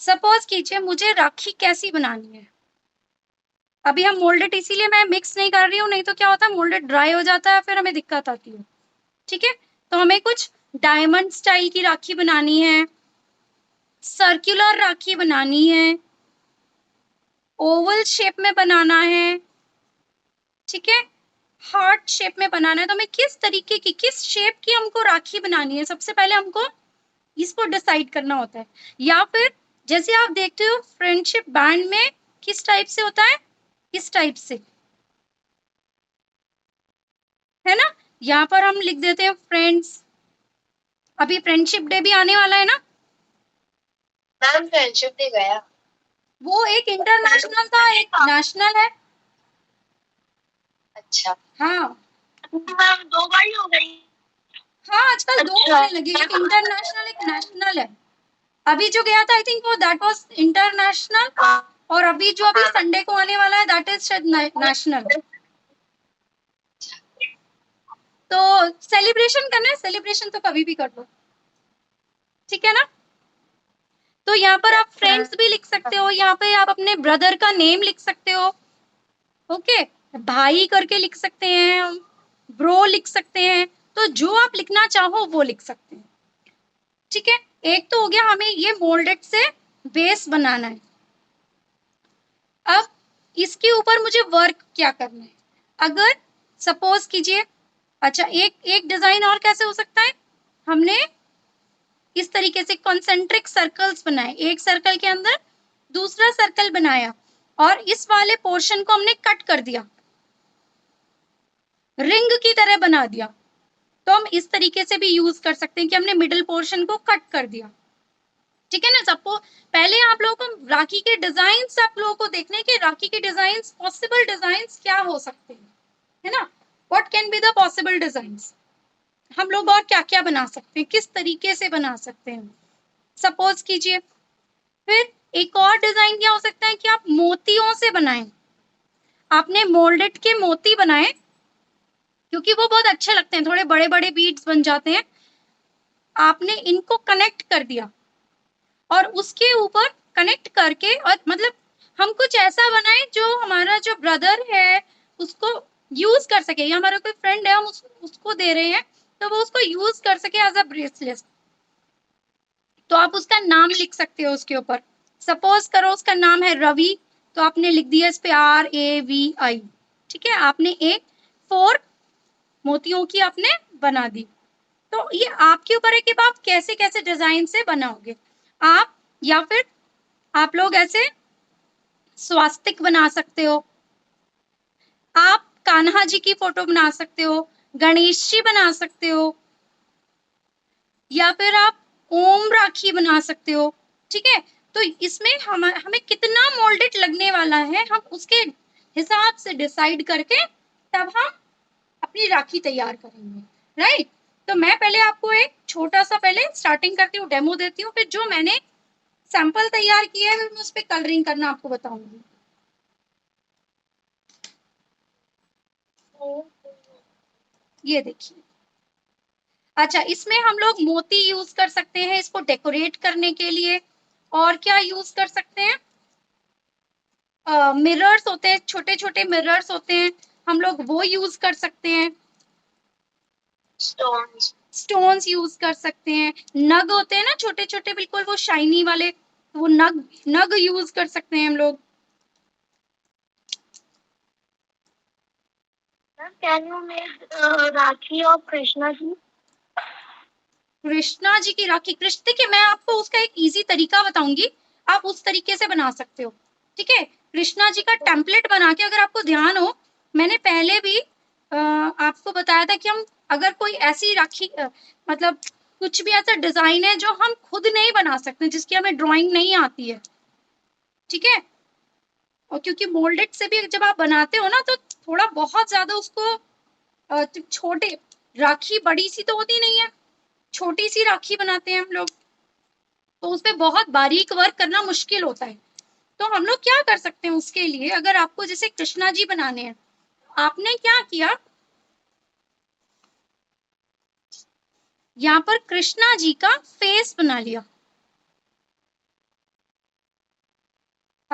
Suppose कीजिए मुझे राखी कैसी बनानी है। अभी हम मोल्डेड, इसीलिए मैं मिक्स नहीं कर रही हूँ, नहीं तो क्या होता है मोल्डेड ड्राई हो जाता है, फिर हमें दिक्कत आती है। ठीक है, तो हमें कुछ डायमंड स्टाइल की राखी बनानी है, सर्कुलर राखी बनानी है, ओवल शेप में बनाना है, ठीक है, हार्ट शेप में बनाना है। तो हमें किस तरीके की, किस शेप की हमको राखी बनानी है, सबसे पहले हमको इसको डिसाइड करना होता है। या फिर जैसे आप देखते हो फ्रेंडशिप बैंड में किस टाइप से होता है, इस टाइप से, है ना। यहाँ पर हम लिख देते हैं फ्रेंड्स। अभी फ्रेंडशिप डे भी आने वाला है ना। मैम फ्रेंडशिप डे गया। वो एक इंटरनेशनल था, एक नेशनल है। अच्छा हाँ मैम 2 बार ही हो गई। हाँ, आजकल दो अच्छा होने लगे, एक इंटरनेशनल एक नेशनल है। अभी जो गया था आई थिंक वो दैट वाज इंटरनेशनल, और अभी जो अभी संडे को आने वाला है दैट इज शायद नेशनल। तो सेलिब्रेशन करना है, सेलिब्रेशन तो कभी भी कर लो, ठीक है ना। तो यहाँ पर आप फ्रेंड्स भी लिख सकते हो, यहाँ पे आप अपने ब्रदर का नेम लिख सकते हो, ओके, भाई करके लिख सकते हैं, ब्रो लिख सकते हैं, तो जो आप लिखना चाहो वो लिख सकते हैं। ठीक है, एक तो हो गया हमें ये मोल्डेड से बेस बनाना है। अब इसके ऊपर मुझे वर्क क्या करना है, अगर सपोज कीजिए, अच्छा एक एक डिजाइन और कैसे हो सकता है, हमने इस तरीके से कॉन्सेंट्रिक सर्कल्स बनाए, एक सर्कल के अंदर दूसरा सर्कल बनाया, और इस वाले पोर्शन को हमने कट कर दिया, रिंग की तरह बना दिया। तो हम इस तरीके से भी यूज कर सकते हैं कि हमने मिडिल पोर्शन को कट कर दिया। ठीक है ना। सबको पहले आप लोगों को राखी के डिजाइन, आप लोगों को देखने के राखी के डिजाइन, पॉसिबल डिजाइन क्या हो सकते हैं, है ना। What can be the possible design, हम लोग और क्या क्या बना सकते हैं, किस तरीके से बना सकते हैं। सपोज कीजिए, फिर एक और डिजाइन क्या हो सकता है कि आप मोतियों से बनाएं। आपने मोल्डेड के मोती बनाए, क्योंकि वो बहुत अच्छे लगते हैं, थोड़े बड़े बड़े बीड्स बन जाते हैं। आपने इनको कनेक्ट कर दिया, और उसके ऊपर कनेक्ट करके, और मतलब हम कुछ ऐसा बनाए जो हमारा जो ब्रदर है उसको यूज कर सके, या हमारा कोई फ्रेंड है हम उसको दे रहे हैं तो वो उसको यूज कर सके एज अ ब्रेसलेट। तो आप उसका नाम लिख सकते हो उसके ऊपर। सपोज करो उसका नाम है रवि, तो आपने लिख दिया इस पे RAVI। ठीक है, आपने एक 4 मोतियों की आपने बना दी। तो ये आपके ऊपर है कि आप कैसे कैसे डिजाइन से बनाओगे आप, या फिर आप लोग ऐसे स्वास्तिक बना सकते हो, आप कान्हा जी की फोटो बना सकते हो, गणेश जी बना सकते हो, या फिर आप ओम राखी बना सकते हो। ठीक है, तो इसमें हमें कितना मोल्डेड लगने वाला है, हम उसके हिसाब से डिसाइड करके तब हम अपनी राखी तैयार करेंगे, राइट। तो मैं पहले आपको एक छोटा सा पहले स्टार्टिंग करती हूँ, डेमो देती हूँ, फिर जो मैंने सैंपल तैयार किया है मैं उस पर कलरिंग करना आपको बताऊंगी। ये देखिए, अच्छा इसमें हम लोग मोती यूज कर सकते हैं इसको डेकोरेट करने के लिए, और क्या यूज कर सकते हैं, मिरर्स होते हैं, छोटे छोटे मिरर्स होते हैं, हम लोग वो यूज कर सकते हैं। स्टोन्स यूज कर सकते हैं, नग होते हैं ना छोटे छोटे बिल्कुल वो शाइनी वाले, वो नग नग यूज कर सकते हैं हम लोग। कैन यू मेक राखी और कृष्णा जी। कृष्णा जी की राखी, कृष्ण, देखिए मैं आपको उसका एक इजी तरीका बताऊंगी, आप उस तरीके से बना सकते हो। ठीक है, कृष्णा जी का टेम्पलेट बना के, अगर आपको ध्यान हो मैंने पहले भी आपको बताया था कि हम अगर कोई ऐसी राखी मतलब कुछ भी ऐसा डिजाइन है जो हम खुद नहीं बना सकते, जिसकी हमें ड्राइंग नहीं आती है, ठीक है, और क्योंकि मोल्डेड से भी जब आप बनाते हो ना तो थोड़ा बहुत ज्यादा उसको छोटे, राखी बड़ी सी तो होती नहीं है, छोटी सी राखी बनाते हैं हम लोग, तो उसपे बहुत बारीक वर्क करना मुश्किल होता है। तो हम लोग क्या कर सकते हैं उसके लिए, अगर आपको जैसे कृष्णा जी बनाने हैं, आपने क्या किया, यहाँ पर कृष्णा जी का फेस बना लिया,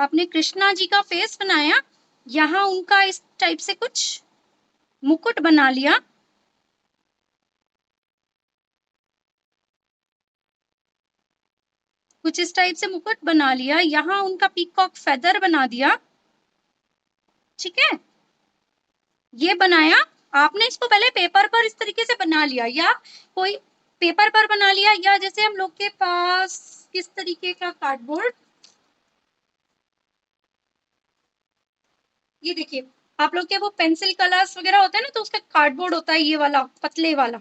आपने कृष्णा जी का फेस बनाया, यहाँ उनका इस टाइप से कुछ मुकुट बना लिया, कुछ इस टाइप से मुकुट बना लिया, यहाँ उनका पीकॉक फेदर बना दिया, ठीक है, ये बनाया आपने। इसको पहले पेपर पर इस तरीके से बना लिया, या कोई पेपर पर बना लिया, या जैसे हम लोग के पास किस तरीके का कार्डबोर्ड, ये देखिए आप लोग के वो पेंसिल कलर्स वगैरह होते हैं ना, तो उसका कार्डबोर्ड होता है ये वाला पतले वाला,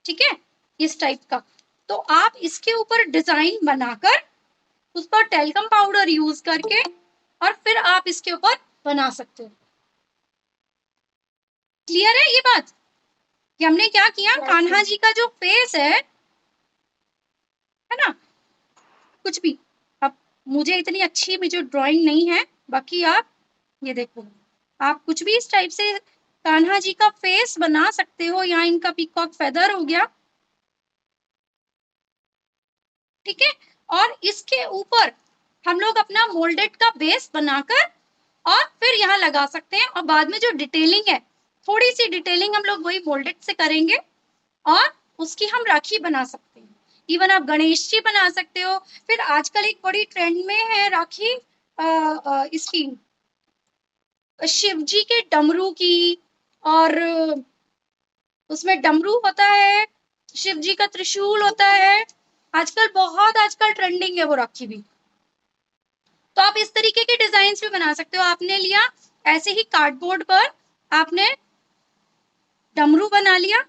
ठीक है, इस टाइप का। तो आप इसके ऊपर डिजाइन बनाकर उस पर टेल्कम पाउडर यूज करके और फिर आप इसके ऊपर बना सकते हो। क्लियर है ये बात कि हमने क्या किया, कान्हा जी का जो फेस है ना, कुछ भी, अब मुझे इतनी अच्छी मुझे ड्राइंग नहीं है, बाकी आप ये देखो, आप कुछ भी इस टाइप से कान्हा जी का फेस बना सकते हो। यहाँ इनका पीकॉक फेदर हो गया, ठीक है, और इसके ऊपर हम लोग अपना मोल्डेड का बेस बनाकर और फिर यहाँ लगा सकते हैं, और बाद में जो डिटेलिंग है, थोड़ी सी डिटेलिंग हम लोग वही मोल्डेड से करेंगे और उसकी हम राखी बना सकते हैं। इवन आप गणेश जी बना सकते हो। फिर आजकल एक बड़ी ट्रेंड में है राखी इसकी शिव जी के डमरू की, और उसमें डमरू होता है, शिव जी का त्रिशूल होता है, आजकल ट्रेंडिंग है वो राखी भी। तो आप इस तरीके के डिजाइन भी बना सकते हो। आपने लिया ऐसे ही कार्डबोर्ड पर, आपने डमरू बना लिया,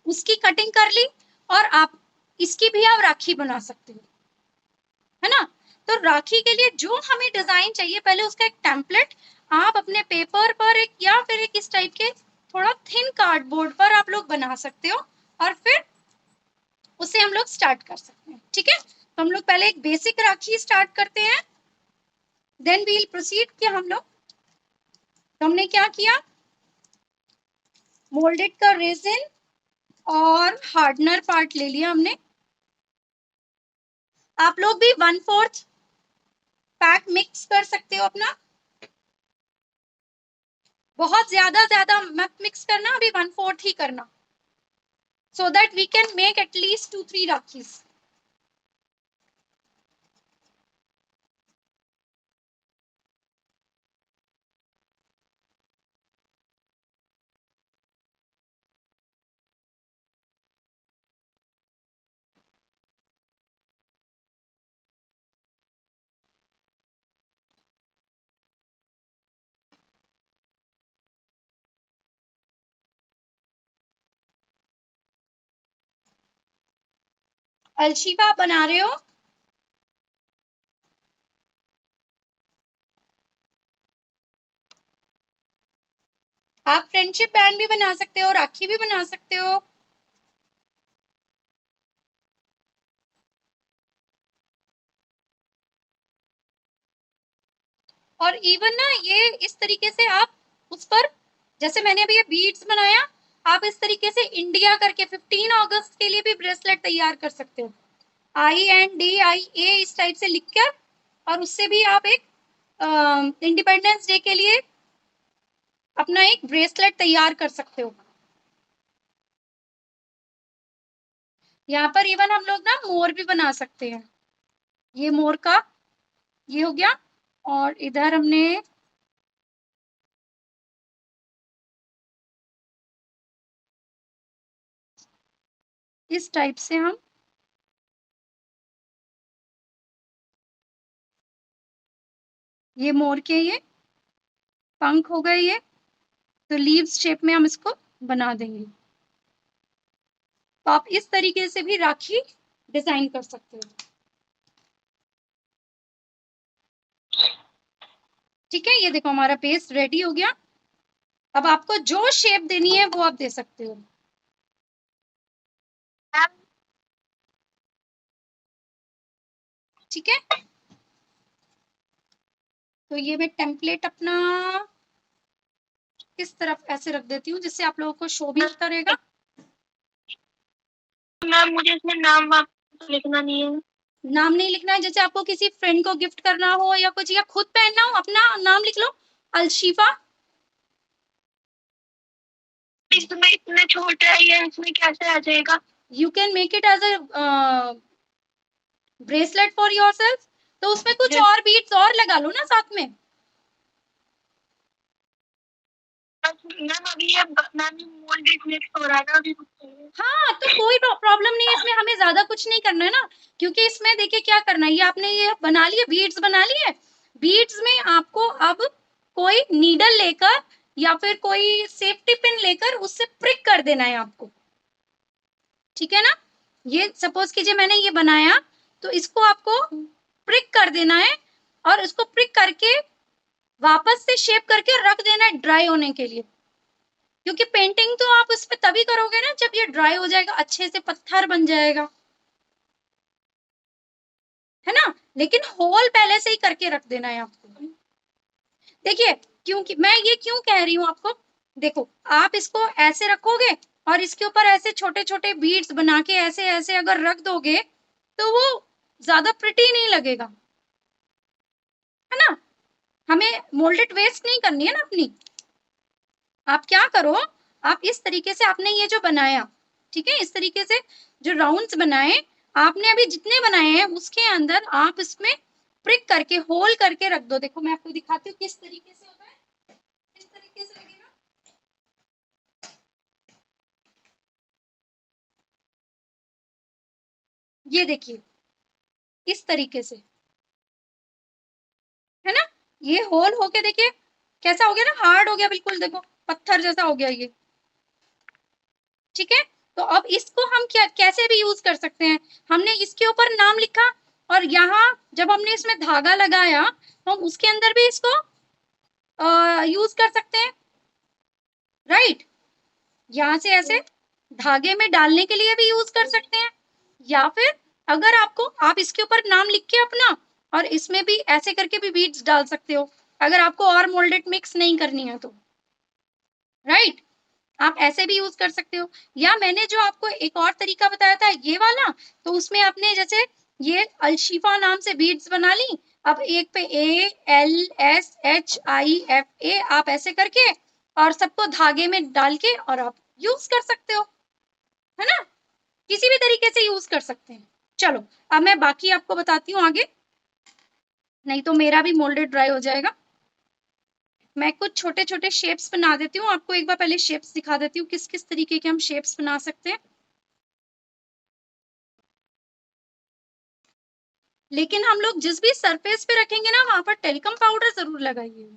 उसकी कटिंग कर ली, और आप इसकी भी आप राखी बना सकते हो, है ना। तो राखी के लिए जो हमें डिजाइन चाहिए, पहले उसका एक टेम्पलेट आप अपने पेपर पर एक या फिर एक इस टाइप के थोड़ा थिन कार्डबोर्ड पर आप लोग बना सकते हो, और फिर उसे हम लोग स्टार्ट कर सकते हैं, ठीक है। तो हम लोग पहले एक बेसिक राखी स्टार्ट करते हैं, देन वी विल प्रोसीड कि हम लोग, तो हमने क्या किया, मोल्डेड का रेजिन और हार्डनर पार्ट ले लिया हमने। आप लोग भी 1/4 पैक मिक्स कर सकते हो अपना, बहुत ज्यादा मत मिक्स करना, अभी 1/4 ही करना, so that we can make at least 2-3 rakhis. अलशीफा आप बना रहे हो, आप फ्रेंडशिप बैंड भी बना सकते हो, राखी भी बना सकते हो। और इवन ना ये इस तरीके से आप उस पर, जैसे मैंने अभी ये बीड्स बनाया, आप इस तरीके से इंडिया करके 15 अगस्त के लिए भी ब्रेसलेट तैयार कर सकते हो, INDIA इस टाइप से लिखकर, और उससे भी आप एक इंडिपेंडेंस डे के लिए अपना एक ब्रेसलेट तैयार कर सकते हो। यहाँ पर इवन हम लोग ना मोर भी बना सकते हैं, ये मोर का ये हो गया, और इधर हमने इस टाइप से हम ये मोर के ये पंख हो गए, ये तो लीव्स शेप में हम इसको बना देंगे। तो आप इस तरीके से भी राखी डिजाइन कर सकते हो, ठीक है। ये देखो हमारा पेस्ट रेडी हो गया। अब आपको जो शेप देनी है वो आप दे सकते हो, ठीक है। तो ये मैं टेम्पलेट अपना इस तरफ ऐसे रख देती हूँ, जिससे आप लोगों को शो भी होता रहेगा। मैम मुझे इसमें नाम वाम लिखना नहीं है। नाम नहीं लिखना है, जैसे आपको किसी फ्रेंड को गिफ्ट करना हो या कुछ, या खुद पहनना हो, अपना नाम लिख लो, अलशीफा। इसमें इतना छोटा है ये, इसमें कैसे आ जाएगा? You can make it as a bracelet for yourself, तो उसमें कुछ और बीट्स और लगा लो ना साथ में। मैम अभी ये मैम मोल्डेड मिक्स हो रहा है ना अभी कुछ चाहिए। हाँ, तो कोई प्रॉब्लम नहीं है इसमें, हमें ज्यादा कुछ नहीं करना है ना, क्योंकि इसमें देखिए क्या करना है, ये आपने ये बना लिए बीड्स बना लिए, बीड्स में आपको अब कोई नीडल लेकर या फिर कोई सेफ्टी पिन लेकर उससे प्रिक कर देना है आपको, ठीक है ना। ये सपोज कीजिए मैंने ये बनाया, तो इसको आपको प्रिक कर देना है, और इसको प्रिक करके वापस से शेप करके रख देना है ड्राई होने के लिए, क्योंकि पेंटिंग तो आप इस पे तभी करोगे ना जब ये ड्राई हो जाएगा, अच्छे से पत्थर बन जाएगा, है ना। लेकिन होल पहले से ही करके रख देना है आपको। देखिए क्योंकि मैं ये क्यों कह रही हूँ आपको, देखो आप इसको ऐसे रखोगे और इसके ऊपर ऐसे छोटे छोटे बीड्स बना के ऐसे ऐसे अगर रख दोगे तो वो ज्यादा प्रिटी नहीं लगेगा, है ना। हमें मोल्डेड वेस्ट नहीं करनी है ना अपनी। आप क्या करो, आप इस तरीके से आपने ये जो बनाया, ठीक है, इस तरीके से जो राउंड्स बनाए आपने अभी जितने बनाए हैं उसके अंदर आप इसमें प्रिक करके होल करके रख दो। देखो मैं आपको दिखाती हूँ किस तरीके से होता है, किस तरीके से लगेगा। ये देखिए इस तरीके से, है ना, ये होल होके देखिए कैसा हो गया ना, हार्ड हो गया बिल्कुल, देखो पत्थर जैसा हो गया ये, ठीक है। तो अब इसको हम क्या कैसे भी यूज कर सकते हैं, हमने इसके ऊपर नाम लिखा और यहाँ जब हमने इसमें धागा लगाया तो हम उसके अंदर भी इसको यूज कर सकते हैं, राइट। यहाँ से ऐसे धागे में डालने के लिए भी यूज कर सकते हैं, या फिर अगर आपको, आप इसके ऊपर नाम लिख के अपना और इसमें भी ऐसे करके भी बीड्स डाल सकते हो, अगर आपको और मोल्डेड मिक्स नहीं करनी है तो, राइट। आप ऐसे भी यूज कर सकते हो, या मैंने जो आपको एक और तरीका बताया था ये वाला, तो उसमें आपने जैसे ये अलशीफा नाम से बीड्स बना ली, अब एक पे ALSHIFA आप ऐसे करके और सबको धागे में डाल के और आप यूज कर सकते हो, है ना, किसी भी तरीके से यूज कर सकते हैं। चलो अब मैं बाकी आपको बताती हूँ आगे, नहीं तो मेरा भी मोल्डेड ड्राई हो जाएगा। मैं कुछ छोटे छोटे शेप्स बना देती हूँ आपको, एक बार पहले शेप्स दिखा देती हूँ किस किस तरीके के हम शेप्स बना सकते हैं। लेकिन हम लोग जिस भी सरफेस पे रखेंगे ना वहां पर टेल्कम पाउडर जरूर लगाइए,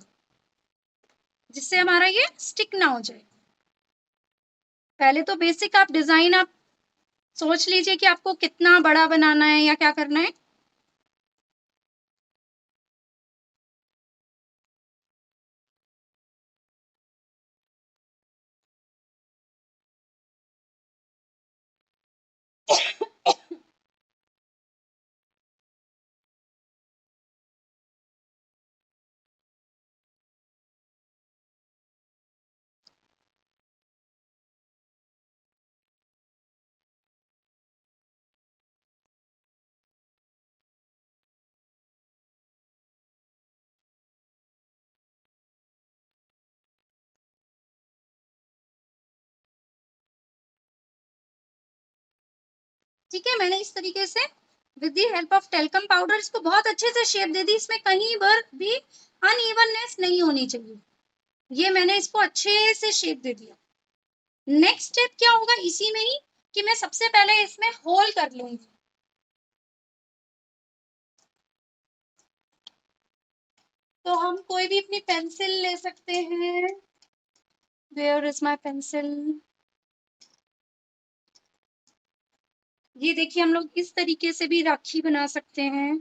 जिससे हमारा ये स्टिक ना हो जाए। पहले तो बेसिक आप डिजाइन आप सोच लीजिए कि आपको कितना बड़ा बनाना है या क्या करना है। ठीक है, मैंने इस तरीके से with the help of talcum powder इसको बहुत अच्छे से शेप दे दी, इसमें कहीं पर भी अनइवननेस नहीं होनी चाहिए, ये मैंने इसको अच्छे से शेप दे दिया। नेक्स्ट स्टेप क्या होगा इसी में ही, कि मैं सबसे पहले इसमें होल कर लूंगी। तो हम कोई भी अपनी पेंसिल ले सकते हैं, वेयर इज माय पेंसिल, ये देखिए हम लोग इस तरीके से भी राखी बना सकते हैं।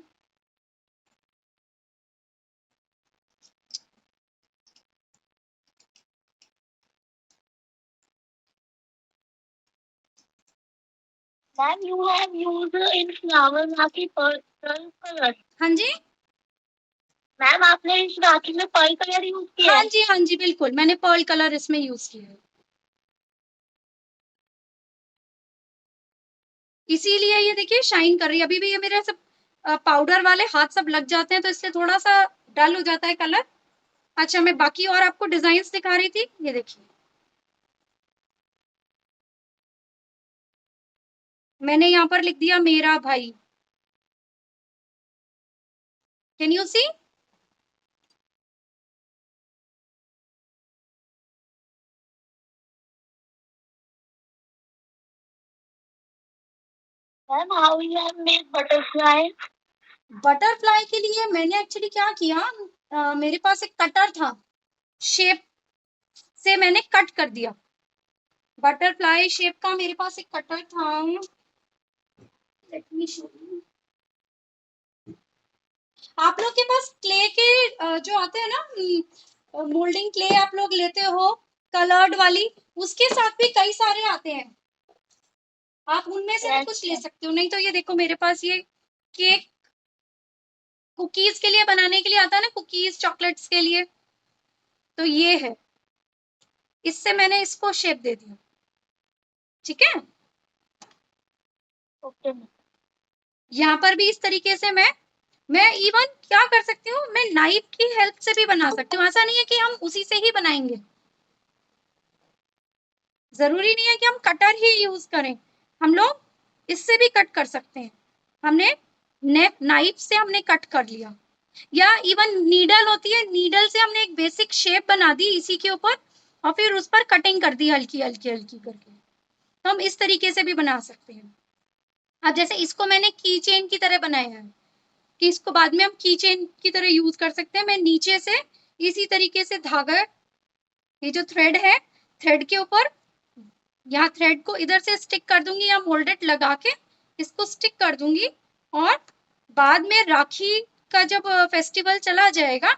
Ma'am you have used in flower rakhi pearl colour. हाँ जी, मैम आपने इस राखी में पर्ल कलर यूज किया हाँ है? जी, हाँ जी, बिल्कुल मैंने पर्ल कलर इसमें यूज किया है, इसीलिए ये देखिए शाइन कर रही है। अभी भी ये मेरा सब पाउडर वाले हाथ सब लग जाते हैं, तो इसलिए थोड़ा सा डल हो जाता है कलर। अच्छा, मैं बाकी और आपको डिजाइन दिखा रही थी, ये देखिए मैंने यहाँ पर लिख दिया मेरा भाई। Can you see? Ma'am, how you have made butterfly? Butterfly के लिए मैंने एक्चुअली क्या किया, मेरे पास एक कटर था, शेप से मैंने कट कर दिया। बटरफ्लाई शेप का मेरे पास एक कटर था। Let me show you. आप लोग के पास क्ले के जो आते हैं ना, मोल्डिंग क्ले आप लोग लेते हो कलर्ड वाली, उसके साथ भी कई सारे आते हैं, आप उनमें से भी कुछ ले सकते हो। नहीं तो ये देखो मेरे पास ये केक कुकीज के लिए बनाने के लिए आता है ना, कुकीज चॉकलेट्स के लिए, तो ये है, इससे मैंने इसको शेप दे दिया। ठीक है, ओके। यहाँ पर भी इस तरीके से मैं इवन क्या कर सकती हूँ, मैं नाइफ की हेल्प से भी बना सकती हूँ। ऐसा नहीं है कि हम उसी से ही बनाएंगे, जरूरी नहीं है कि हम कटर ही यूज करें, हम लोग इससे भी कट कर सकते हैं। हमने नाइफ से हमने कट कर लिया, या इवन नीडल होती है, नीडल से हमने एक बेसिक शेप बना दी इसी के ऊपर, और फिर उस पर कटिंग कर दी हल्की हल्की हल्की करके, तो हम इस तरीके से भी बना सकते हैं। अब जैसे इसको मैंने की चेन की तरह बनाया है, कि इसको बाद में हम की चेन की तरह यूज कर सकते हैं। मैं नीचे से इसी तरीके से धागा, ये जो थ्रेड है, थ्रेड के ऊपर यहाँ थ्रेड को इधर से स्टिक कर दूंगी, या मोल्डेड लगा के इसको स्टिक कर दूंगी, और बाद में राखी का जब फेस्टिवल चला जाएगा,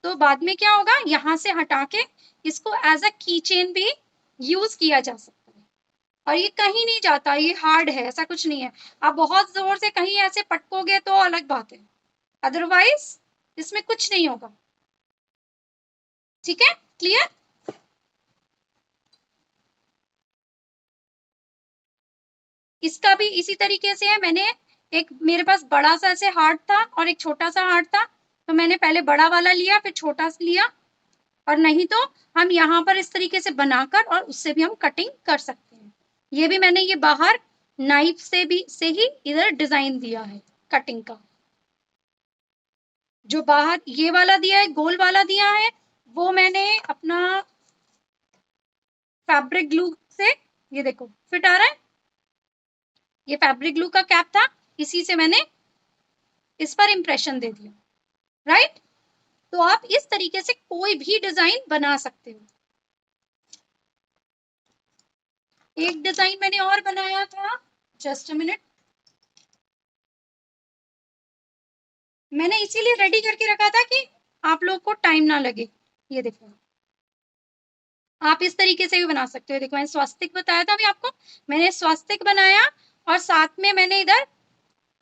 तो बाद में क्या होगा, यहाँ से हटा के इसको एज अ की चेन भी यूज किया जा सकता है। और ये कहीं नहीं जाता, ये हार्ड है, ऐसा कुछ नहीं है। आप बहुत जोर से कहीं ऐसे पटकोगे तो अलग बात है, अदरवाइज इसमें कुछ नहीं होगा। ठीक है, क्लियर? इसका भी इसी तरीके से है। मैंने एक, मेरे पास बड़ा सा ऐसे हार्ट था और एक छोटा सा हार्ट था, तो मैंने पहले बड़ा वाला लिया, फिर छोटा सा लिया, और नहीं तो हम यहाँ पर इस तरीके से बनाकर और उससे भी हम कटिंग कर सकते हैं। ये भी मैंने ये बाहर नाइफ से ही इधर डिजाइन दिया है कटिंग का। जो बाहर ये वाला दिया है, गोल वाला दिया है, वो मैंने अपना फैब्रिक ग्लू से, ये देखो फिट आ रहा है, ये फैब्रिक ग्लू का कैप था, इसी से मैंने इस पर इंप्रेशन दे दिया। राइट, तो आप इस तरीके से कोई भी डिजाइन बना सकते हो। एक डिजाइन मैंने और बनाया था, जस्ट अ मिनट, मैंने इसीलिए रेडी करके रखा था कि आप लोग को टाइम ना लगे। ये देखो, आप इस तरीके से भी बना सकते हो। देखो मैंने स्वास्तिक बताया था अभी आपको, मैंने स्वास्तिक बनाया, और साथ में मैंने इधर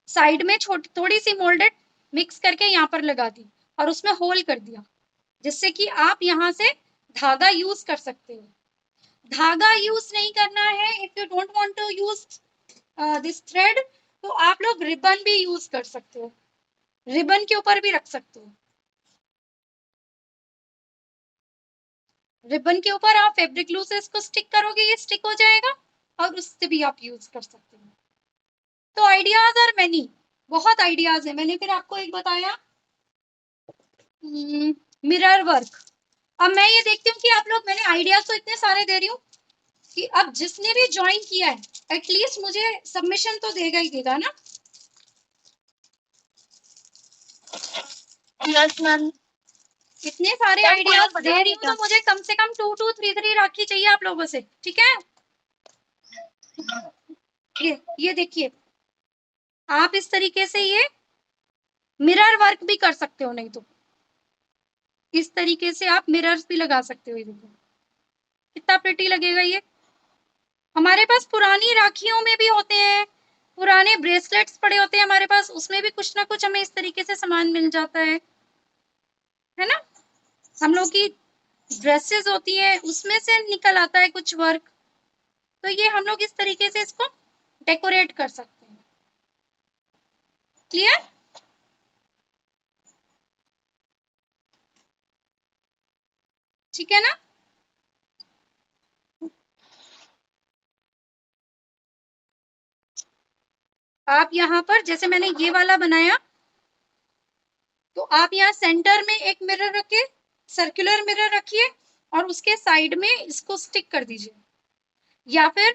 साइड में थोड़ी सी मोल्डेड मिक्स करके यहाँ पर लगा दी, और उसमें होल कर दिया, जिससे कि आप यहाँ से धागा यूज कर सकते हो। धागा यूज नहीं करना है, if you don't want to use this thread, तो आप लोग रिबन भी यूज कर सकते हो, रिबन के ऊपर भी रख सकते हो। रिबन के ऊपर आप फैब्रिक ग्लू से इसको स्टिक करोगे, ये स्टिक हो जाएगा, और उससे भी आप यूज कर सकते हो। तो आइडियाज आर मेनी, बहुत आइडियाज है। मैंने फिर आपको एक बताया मिरर वर्क। अब मैं ये देखती हूँ कि आप लोग, मैंने आइडियाज तो इतने सारे दे रही हूँ कि अब जिसने भी ज्वाइन किया है एटलीस्ट मुझे सबमिशन तो देगा ही देगा ना। Yes ma'am. इतने सारे आइडियाज दे रही हूँ, तो मुझे कम से कम 2 2 3 3 राखी चाहिए आप लोगों से। ठीक है, ये देखिए, आप इस तरीके से ये मिरर वर्क भी कर सकते हो, नहीं तो इस तरीके से आप मिरर्स भी लगा सकते हो। ये देखो कितना प्रिटी लगेगा ये। हमारे पास पुरानी राखियों में भी होते हैं, पुराने ब्रेसलेट्स पड़े होते हैं हमारे पास, उसमें भी कुछ ना कुछ हमें इस तरीके से सामान मिल जाता है ना। हम लोग की ड्रेसेस होती है, उसमें से निकल आता है कुछ वर्क, तो ये हम लोग इस तरीके से इसको डेकोरेट कर सकते हैं। क्लियर? ठीक है ना। आप यहाँ पर जैसे मैंने ये वाला बनाया, तो आप यहाँ सेंटर में एक मिरर रखिए, सर्कुलर मिरर रखिए, और उसके साइड में इसको स्टिक कर दीजिए। या फिर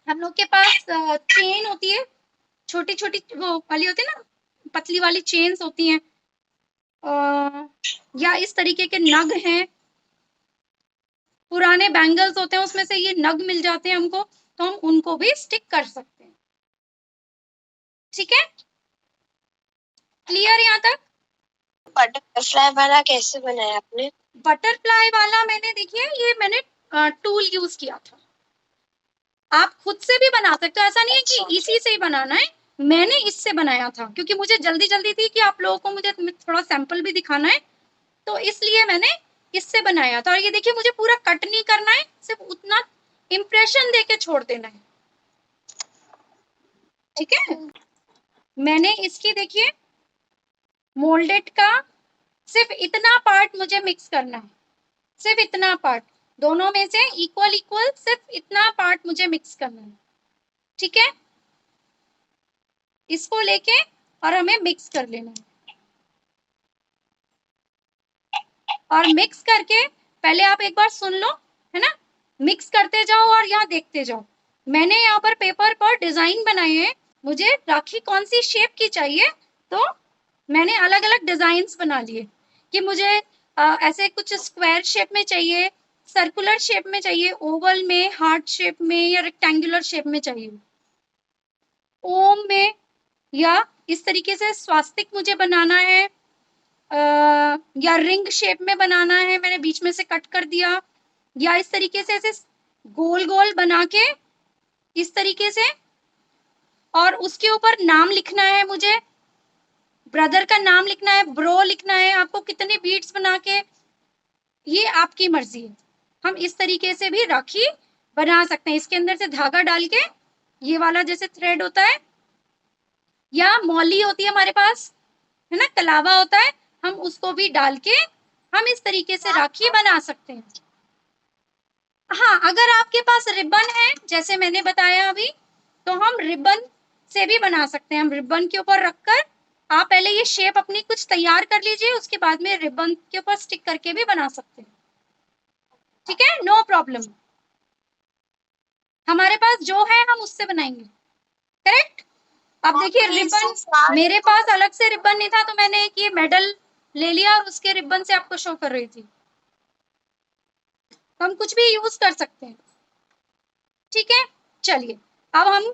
हम लोग के पास चेन होती है, छोटी छोटी वो वाली होती है ना, पतली वाली चेन्स होती हैं, या इस तरीके के नग हैं, पुराने बैंगल्स होते हैं उसमें से ये नग मिल जाते हैं हमको, तो हम उनको भी स्टिक कर सकते हैं। ठीक है, क्लियर यहाँ तक। बटरफ्लाई वाला कैसे बनाया आपने? बटरफ्लाई वाला मैंने देखिए ये मैंने टूल यूज किया था। आप खुद से भी बना सकते हो, ऐसा नहीं है कि इसी से ही बनाना है। मैंने इससे बनाया था क्योंकि मुझे जल्दी जल्दी थी कि आप लोगों को मुझे थोड़ा सैंपल भी दिखाना है, तो इसलिए मैंने इससे बनाया था। और ये देखिए मुझे पूरा कट नहीं करना है, सिर्फ उतना इंप्रेशन देके छोड़ देना है। ठीक है, मैंने इसकी देखिए मोल्डेड का सिर्फ इतना पार्ट मुझे मिक्स करना है, सिर्फ इतना पार्ट, दोनों में से इक्वल इक्वल सिर्फ इतना पार्ट मुझे मिक्स करना है। ठीक है, इसको लेके और हमें मिक्स कर लेना है, और मिक्स करके पहले आप एक बार सुन लो, है ना, मिक्स करते जाओ और यहाँ देखते जाओ। मैंने यहाँ पर पेपर पर डिजाइन बनाए हैं, मुझे राखी कौन सी शेप की चाहिए, तो मैंने अलग अलग डिजाइन बना लिए कि मुझे ऐसे कुछ स्क्वायर शेप में चाहिए, सर्कुलर शेप में चाहिए, ओवल में, हार्ट शेप में, या रेक्टेंगुलर शेप में चाहिए, ओम में, या इस तरीके से स्वास्तिक मुझे बनाना है, या रिंग शेप में बनाना है, मैंने बीच में से कट कर दिया, या इस तरीके से ऐसे गोल गोल बना के इस तरीके से, और उसके ऊपर नाम लिखना है मुझे, ब्रदर का नाम लिखना है, ब्रो लिखना है, आपको कितने बीट्स बना के, ये आपकी मर्जी है। हम इस तरीके से भी राखी बना सकते हैं, इसके अंदर से धागा डाल के, ये वाला जैसे थ्रेड होता है, या मौली होती है हमारे पास, है ना, कलावा होता है, हम उसको भी डाल के हम इस तरीके से राखी बना सकते हैं। हाँ, अगर आपके पास रिबन है जैसे मैंने बताया अभी, तो हम रिबन से भी बना सकते हैं। हम रिबन के ऊपर रखकर, आप पहले ये शेप अपनी कुछ तैयार कर लीजिए, उसके बाद में रिबन के ऊपर स्टिक करके भी बना सकते हैं। ठीक है, नो प्रॉब्लम, हमारे पास जो है हम उससे बनाएंगे। करेक्ट। अब देखिए रिबन, मेरे पास अलग से रिबन नहीं था, तो मैंने एक ये मेडल ले लिया और उसके रिबन से आपको शो कर रही थी। तो हम कुछ भी यूज कर सकते हैं। ठीक है, चलिए अब हम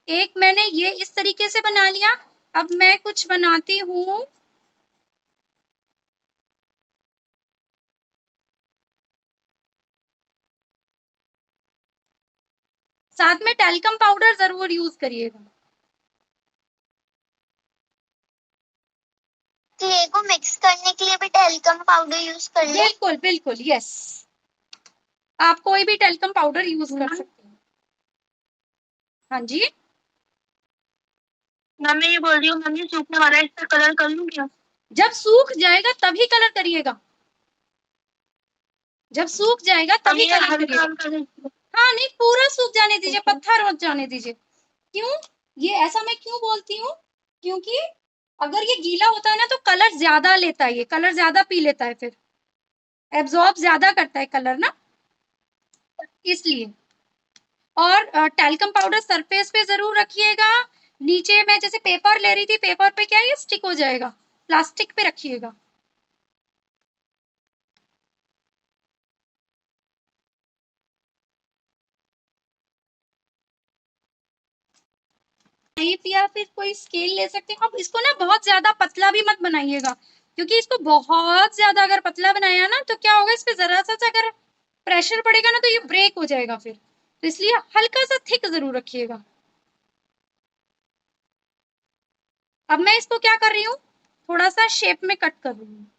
एक, मैंने ये इस तरीके से बना लिया, अब मैं कुछ बनाती हूँ। साथ में टैल्कम पाउडर जरूर यूज करिएगा। क्ले को मिक्स करने के लिए भी टैल्कम पाउडर यूज कर ले? बिल्कुल बिल्कुल, यस, आप कोई भी टैल्कम पाउडर यूज कर सकते हैं। हाँ जी, मैम मैं ये बोल रही हूँ, मैम ये सूखने वाला है, इसका कलर कर लूँ क्या? जब सूख जाएगा तभी कलर करिएगा, जब सूख जाएगा तभी कलर करिएगा। हाँ नहीं, पूरा सूख जाने दीजिए, पत्थर मत जाने दीजिए। क्यों, ये ऐसा मैं क्यों बोलती हूँ, क्योंकि अगर ये गीला होता है ना तो कलर ज्यादा लेता है, ये कलर ज्यादा पी लेता है, फिर एब्जॉर्ब ज्यादा करता है कलर ना, इसलिए। और टैल्कम पाउडर सरफेस पे जरूर रखिएगा, नीचे मैं जैसे पेपर ले रही थी, पेपर पे क्या ये स्टिक हो जाएगा, प्लास्टिक पे रखिएगा। या फिर कोई स्केल ले सकते हैं। अब इसको ना बहुत ज्यादा पतला भी मत बनाइएगा, क्योंकि इसको बहुत ज्यादा अगर पतला बनाया ना तो क्या होगा, इस पे जरा सा अगर प्रेशर पड़ेगा ना तो ये ब्रेक हो जाएगा फिर, तो इसलिए हल्का सा थिक जरूर रखिएगा। अब मैं इसको क्या कर रही हूँ, थोड़ा सा शेप में कट कर रही हूँ।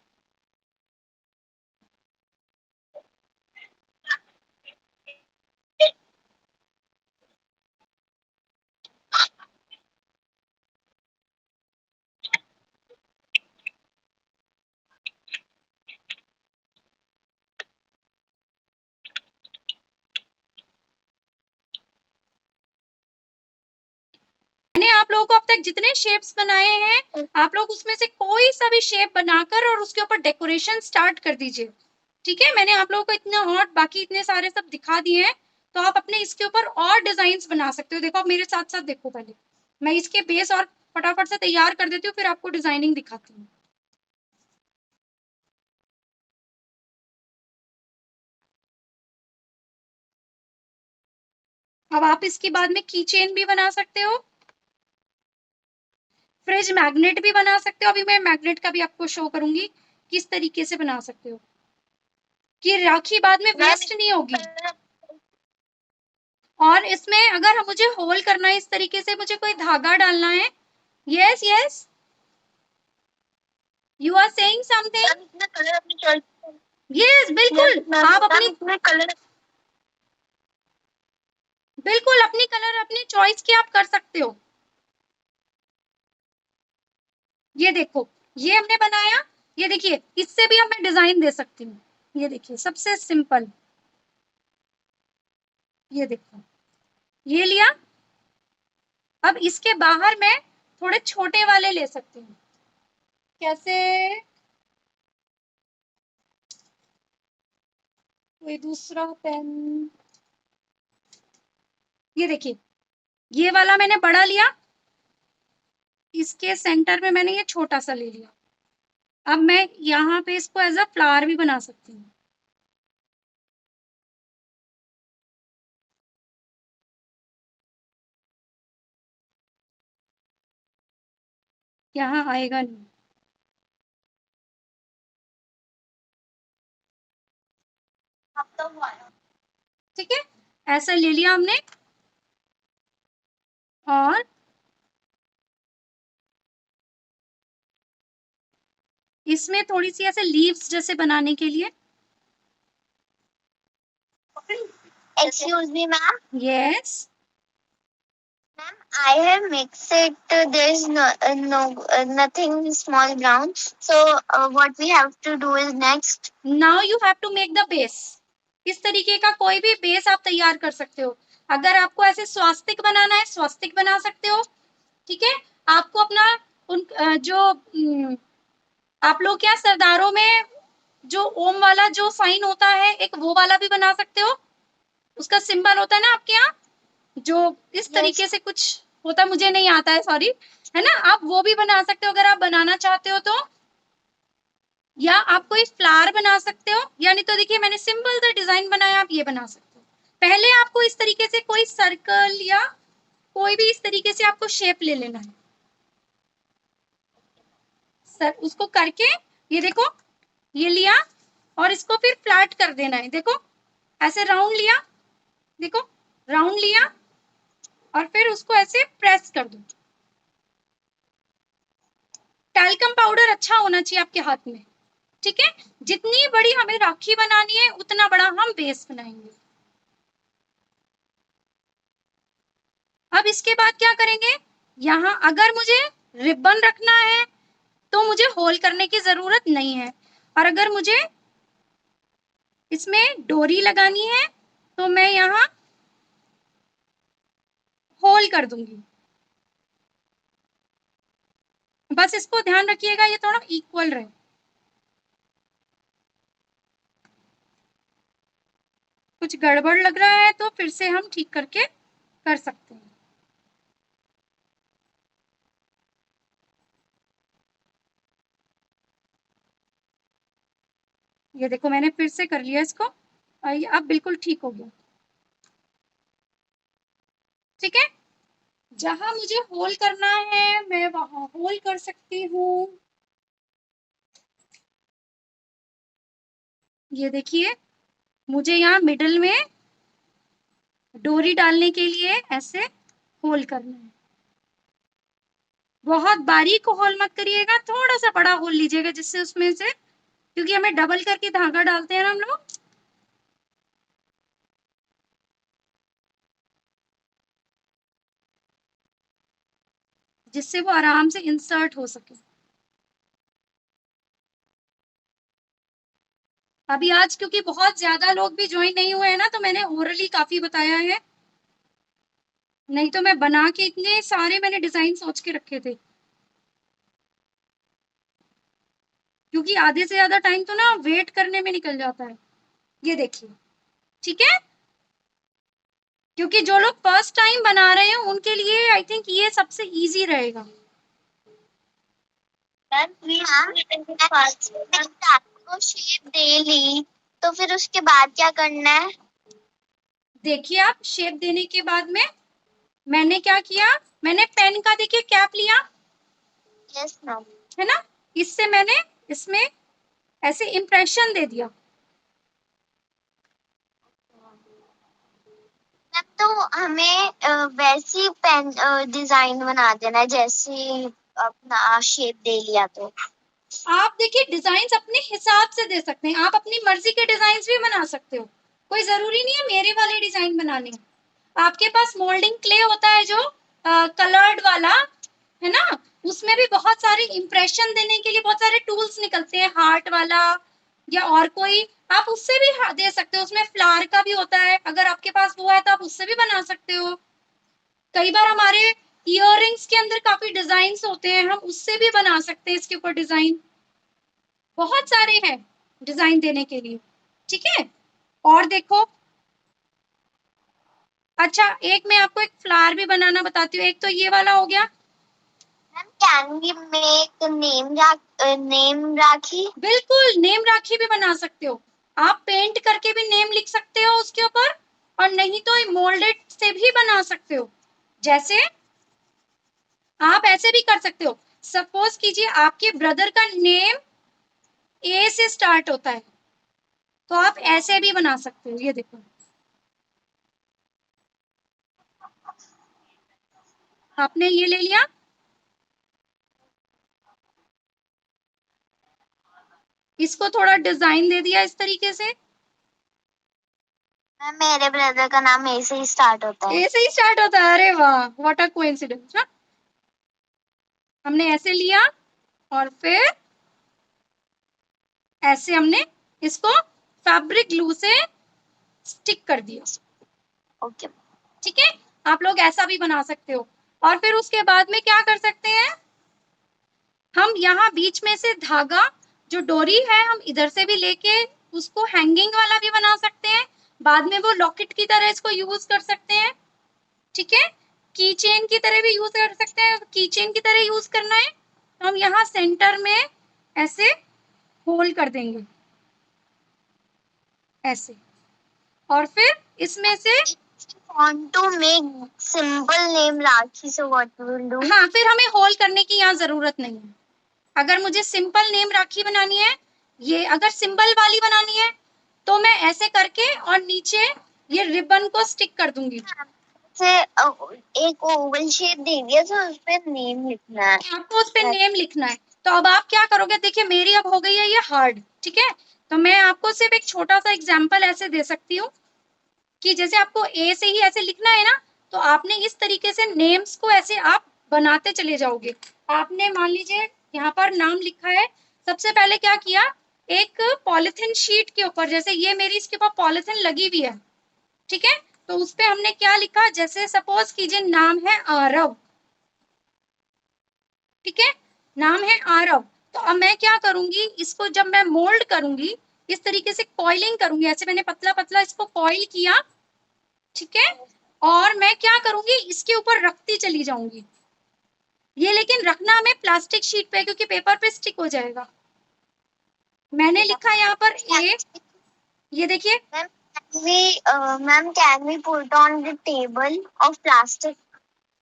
लोगों को अब तक जितने शेप्स बनाए हैं आप लोग उसमें से कोई सा भी शेप बनाकर और उसके ऊपर डेकोरेशन स्टार्ट कर दीजिए। ठीक है, मैंने आप लोगों को इतना और बाकी इतने सारे सब दिखा दिए हैं, तो आप अपने इसके ऊपर और डिजाइन बना सकते हो। देखो आप मेरे साथ साथ देखो, पहले मैं इसके बेस और फटाफट से तैयार कर देती हूँ, फिर आपको डिजाइनिंग दिखाती हूँ। अब आप इसके बाद में की चेन भी बना सकते हो, फ्रिज मैग्नेट भी बना सकते हो। अभी मैं मैग्नेट का भी आपको शो करूंगी किस तरीके से बना सकते हो कि राखी बाद में वेस्ट नहीं होगी। और इसमें अगर मुझे होल करना है इस तरीके से, मुझे कोई धागा डालना है। Yes yes, you are saying something. Colour अपनी चॉइस। यस बिल्कुल, आप अपनी कलर बिल्कुल अपनी कलर अपनी चॉइस की आप कर सकते हो। ये देखो, ये हमने बनाया, ये देखिए इससे भी मैं डिजाइन दे सकती हूँ। ये देखिए सबसे सिंपल, ये देखो ये लिया। अब इसके बाहर मैं थोड़े छोटे वाले ले सकती हूँ। कैसे? कोई दूसरा पेन, ये देखिए ये वाला मैंने बड़ा लिया, इसके सेंटर में मैंने ये छोटा सा ले लिया। अब मैं यहाँ पे इसको एज अ फ्लावर भी बना सकती हूँ। यहाँ आएगा नहीं, ठीक है, ऐसा ले लिया हमने। और इसमें थोड़ी सी ऐसे लीव्स जैसे बनाने के लिए, Excuse me, ma'am. Yes Ma'am, I have mixed it. There's nothing small brown. So what we have to do is next. Now you have to make the base. इस तरीके का कोई भी बेस आप तैयार कर सकते हो। अगर आपको ऐसे स्वास्तिक बनाना है, स्वास्तिक बना सकते हो। ठीक है, आपको अपना उन आप लोग क्या सरदारों में जो ओम वाला जो साइन होता है एक, वो वाला भी बना सकते हो। उसका सिंबल होता है ना आपके यहाँ, जो इस तरीके से कुछ होता, मुझे नहीं आता है सॉरी, है ना, आप वो भी बना सकते हो अगर आप बनाना चाहते हो तो। या आप कोई फ्लावर बना सकते हो, या नहीं तो देखिए मैंने सिंपल सा डिजाइन बनाया, आप ये बना सकते हो। पहले आपको इस तरीके से कोई सर्कल या कोई भी इस तरीके से आपको शेप ले लेना है सर, उसको करके ये देखो ये लिया और इसको फिर फ्लैट कर देना है। देखो ऐसे राउंड लिया, देखो राउंड लिया और फिर उसको ऐसे प्रेस कर दो। टैल्कम पाउडर अच्छा होना चाहिए आपके हाथ में। ठीक है, जितनी बड़ी हमें राखी बनानी है उतना बड़ा हम बेस बनाएंगे। अब इसके बाद क्या करेंगे, यहाँ अगर मुझे रिबन रखना है तो मुझे होल करने की जरूरत नहीं है, और अगर मुझे इसमें डोरी लगानी है तो मैं यहाँ होल कर दूंगी। बस इसको ध्यान रखिएगा ये थोड़ा इक्वल रहे। कुछ गड़बड़ लग रहा है तो फिर से हम ठीक करके कर सकते हैं। ये देखो मैंने फिर से कर लिया इसको, अब बिल्कुल ठीक हो गया। ठीक है, जहां मुझे होल करना है मैं वहां होल कर सकती हूँ। ये देखिए मुझे यहाँ मिडल में डोरी डालने के लिए ऐसे होल करना है। बहुत बारीक होल मत करिएगा, थोड़ा सा बड़ा होल लीजिएगा जिससे उसमें से, क्योंकि हमें डबल करके धागा डालते हैं ना हम लोग, जिससे वो आराम से इंसर्ट हो सके। अभी आज क्योंकि बहुत ज्यादा लोग भी ज्वाइन नहीं हुए हैं ना, तो मैंने ओरली काफी बताया है। नहीं तो मैं बना के इतने सारे मैंने डिजाइन सोच के रखे थे, क्योंकि आधे से ज्यादा टाइम तो ना वेट करने में निकल जाता है। ये देखिए, ठीक है, क्योंकि जो लोग फर्स्ट टाइम बना रहे हैं उनके लिए आई थिंक ये सबसे इजी रहेगा। आपको शेप दे ली तो फिर उसके बाद क्या करना है? देखिए, आप शेप देने के बाद में मैंने क्या किया, मैंने पेन का देखिए कैप लिया, यस मैम। है ना, इससे मैंने इसमें ऐसे इम्प्रेशन दे दिया। मैम तो हमें वैसी पेन डिजाइन बना देना है जैसे अपना शेप दे लिया तो। आप देखिए डिजाइन अपने हिसाब से दे सकते हैं, आप अपनी मर्जी के डिजाइन भी बना सकते हो, कोई जरूरी नहीं है मेरे वाले डिजाइन बनाने। आपके पास मोल्डिंग क्ले होता है जो कलर्ड वाला, है ना, उसमें भी बहुत सारे इंप्रेशन देने के लिए बहुत सारे टूल्स निकलते हैं, हार्ट वाला या और कोई, आप उससे भी दे सकते हो। उसमें फ्लावर का भी होता है, अगर आपके पास वो है तो आप उससे भी बना सकते हो। कई बार हमारे इयररिंग्स के अंदर काफी डिजाइन होते हैं, हम उससे भी बना सकते हैं इसके ऊपर डिजाइन, बहुत सारे हैं डिजाइन देने के लिए, ठीक है। और देखो, अच्छा एक मैं आपको एक फ्लावर भी बनाना बताती हूँ। एक तो ये वाला हो गया। Ma'am can we make name Rakhi? बिल्कुल, नेम राखी भी बना सकते हो, आप पेंट करके भी नेम लिख सकते हो उसके ऊपर, और नहीं तो मोल्डेड से भी बना सकते हो। जैसे आप ऐसे भी कर सकते हो, सपोज कीजिए आपके ब्रदर का नेम ए से स्टार्ट होता है, तो आप ऐसे भी बना सकते हो। ये देखो, आपने ये ले लिया, इसको थोड़ा डिजाइन दे दिया इस तरीके से। मैम मेरे ब्रदर का नाम ए से ही स्टार्ट होता है। ए से ही स्टार्ट होता है, अरे वाह, व्हाट अ कोइंसिडेंस ना। हमने ऐसे लिया और फिर ऐसे हमने इसको फैब्रिक ग्लू से स्टिक कर दिया। ओके। ठीक है, आप लोग ऐसा भी बना सकते हो। और फिर उसके बाद में क्या कर सकते हैं, हम यहाँ बीच में से धागा जो डोरी है हम इधर से भी लेके उसको हैंगिंग वाला भी बना सकते हैं, बाद में वो लॉकेट की तरह इसको यूज कर सकते हैं। ठीक है, की चेन की तरह भी यूज कर सकते हैं, की चेन की तरह यूज करना है तो हम यहाँ सेंटर में ऐसे होल कर देंगे ऐसे, और फिर इसमें से Want to make simple name Rakhi, so what we'll do? हाँ, फिर हमें होल करने की यहाँ जरूरत नहीं है। अगर मुझे सिंपल नेम राखी बनानी है, ये अगर सिंबल वाली बनानी है तो मैं ऐसे करके और नीचे ये रिबन को स्टिक कर दूंगी। से एक ओवल शेप दे दिया तो उस पर नेम लिखना है। आपको उस पे नेम लिखना है। तो अब आप क्या करोगे, देखिए मेरी अब हो गई है ये हार्ड, ठीक है, तो मैं आपको सिर्फ एक छोटा सा एग्जाम्पल ऐसे दे सकती हूँ कि जैसे आपको ए से ही ऐसे लिखना है ना, तो आपने इस तरीके से नेम्स को ऐसे आप बनाते चले जाओगे। आपने मान लीजिए यहाँ पर नाम लिखा है, सबसे पहले क्या किया, एक पॉलिथीन शीट के ऊपर, जैसे ये मेरी इसके ऊपर पॉलिथीन लगी हुई है, ठीक है, तो उस पे हमने क्या लिखा, जैसे सपोज कीजिए नाम है आरव, ठीक है, नाम है आरव। तो अब मैं क्या करूंगी, इसको जब मैं मोल्ड करूंगी इस तरीके से कॉइलिंग करूंगी, ऐसे मैंने पतला पतला इसको कॉइल किया, ठीक है, और मैं क्या करूंगी इसके ऊपर रखती चली जाऊंगी। ये लेकिन रखना हमें प्लास्टिक शीट पे, क्योंकि पेपर पे स्टिक हो जाएगा। मैंने लिखा यहाँ पर ए, ये देखिए, ma'am can we put on the table of plastic?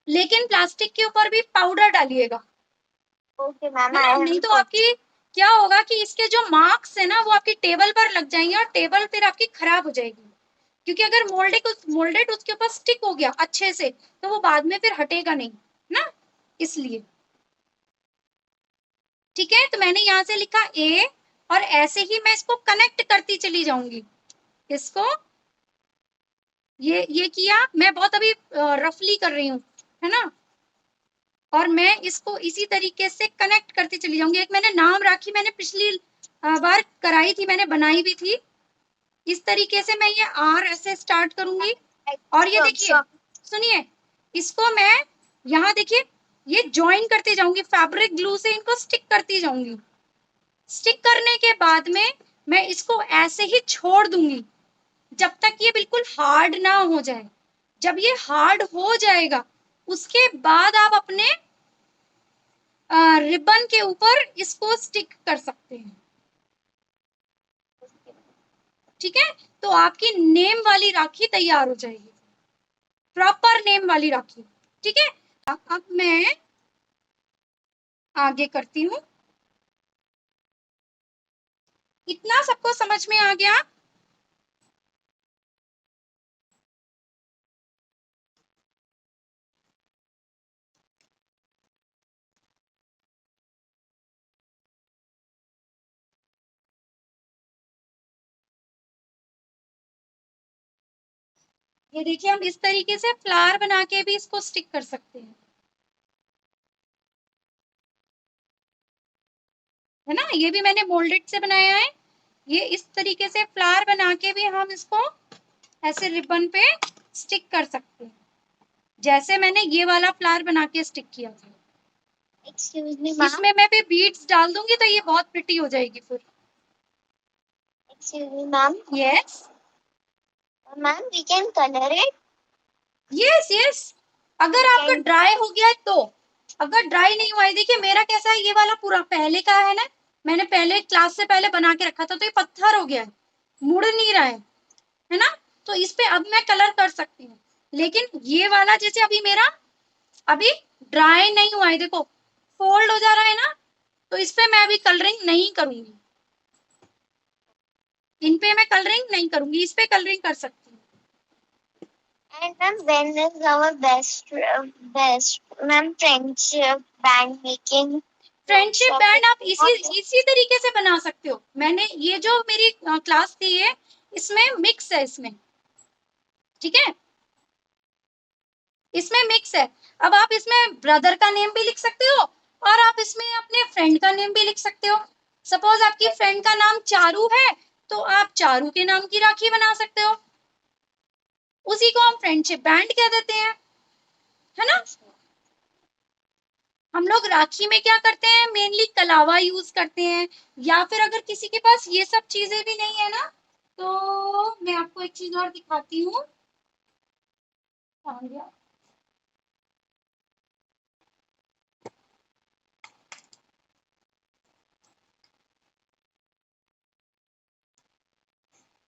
लेकिन प्लास्टिक के ऊपर भी पाउडर डालिएगा, ओके मैम, है ना, नहीं तो आपकी क्या होगा कि इसके जो मार्क्स है ना वो आपकी टेबल पर लग जाएंगे और टेबल फिर आपकी खराब हो जाएगी। क्योंकि अगर मोल्डेड उसके ऊपर स्टिक हो गया अच्छे से तो वो बाद में फिर हटेगा नहीं ना, इसलिए। ठीक है, तो मैंने यहाँ से लिखा ए, और ऐसे ही मैं इसको कनेक्ट करती चली जाऊंगी इसको, ये किया, मैं बहुत अभी रफली कर रही हूँ, है ना, और मैं इसको इसी तरीके से कनेक्ट करती चली जाऊंगी। एक मैंने नाम राखी, मैंने पिछली बार कराई थी, मैंने बनाई भी थी, इस तरीके से मैं ये आर ऐसे स्टार्ट करूंगी। और ये देखिए, सुनिए, इसको मैं यहाँ देखिए ये ज्वाइन करती जाऊंगी, फैब्रिक ग्लू से इनको स्टिक करती जाऊंगी। स्टिक करने के बाद में मैं इसको ऐसे ही छोड़ दूंगी जब तक ये बिल्कुल हार्ड ना हो जाए। जब ये हार्ड हो जाएगा उसके बाद आप अपने रिबन के ऊपर इसको स्टिक कर सकते हैं। ठीक है, तो आपकी नेम वाली राखी तैयार हो जाएगी, प्रॉपर नेम वाली राखी। ठीक है, अब मैं आगे करती हूँ। इतना सबको समझ में आ गया? ये देखिए हम इस तरीके से फ्लावर बना के भी इसको स्टिक कर सकते हैं, है ना। ये भी मैंने मोल्डेड से बनाया है। ये इस तरीके से फ्लावर बना के भी हम इसको ऐसे रिबन पे स्टिक कर सकते हैं, जैसे मैंने ये वाला फ्लावर बना के स्टिक किया था। Excuse me, ma'am. इसमें मैं भी बीड्स डाल दूंगी तो ये बहुत प्रिटी हो जाएगी फिर। Excuse me, ma'am. Yes Ma'am, we can color it. Yes yes, अगर आपका ड्राई हो गया है तो। अगर ड्राई नहीं हुआ है, देखिए मेरा कैसा है, ये वाला पूरा पहले का है ना, मैंने पहले क्लास से पहले बना के रखा था, तो ये पत्थर हो गया है, मुड़ नहीं रहा है ना। तो इस पे अब मैं कलर कर सकती हूँ, लेकिन ये वाला जैसे अभी मेरा अभी ड्राई नहीं हुआ है, देखो फोल्ड हो जा रहा है ना, तो इस पे मैं अभी कलरिंग नहीं करूंगी, इन पे मैं कलरिंग नहीं करूंगी, इस पे कलरिंग कर सकती हूँ। And ma'am, when is our best, ma'am, friendship band making friendship workshop? Band आप इसी तरीके से बना सकते हो। मैंने ये जो मेरी क्लास थी है, इसमें मिक्स है इसमें, ठीक है, इसमें मिक्स है। अब आप इसमें ब्रदर का नेम भी लिख सकते हो और आप इसमें अपने फ्रेंड का नेम भी लिख सकते हो। सपोज आपकी फ्रेंड का नाम चारू है, तो आप चारू के नाम की राखी बना सकते हो, उसी को हम फ्रेंडशिप बैंड कह देते हैं, है ना। हम लोग राखी में क्या करते हैं, मेनली कलावा यूज करते हैं, या फिर अगर किसी के पास ये सब चीजें भी नहीं है ना, तो मैं आपको एक चीज और दिखाती हूँ।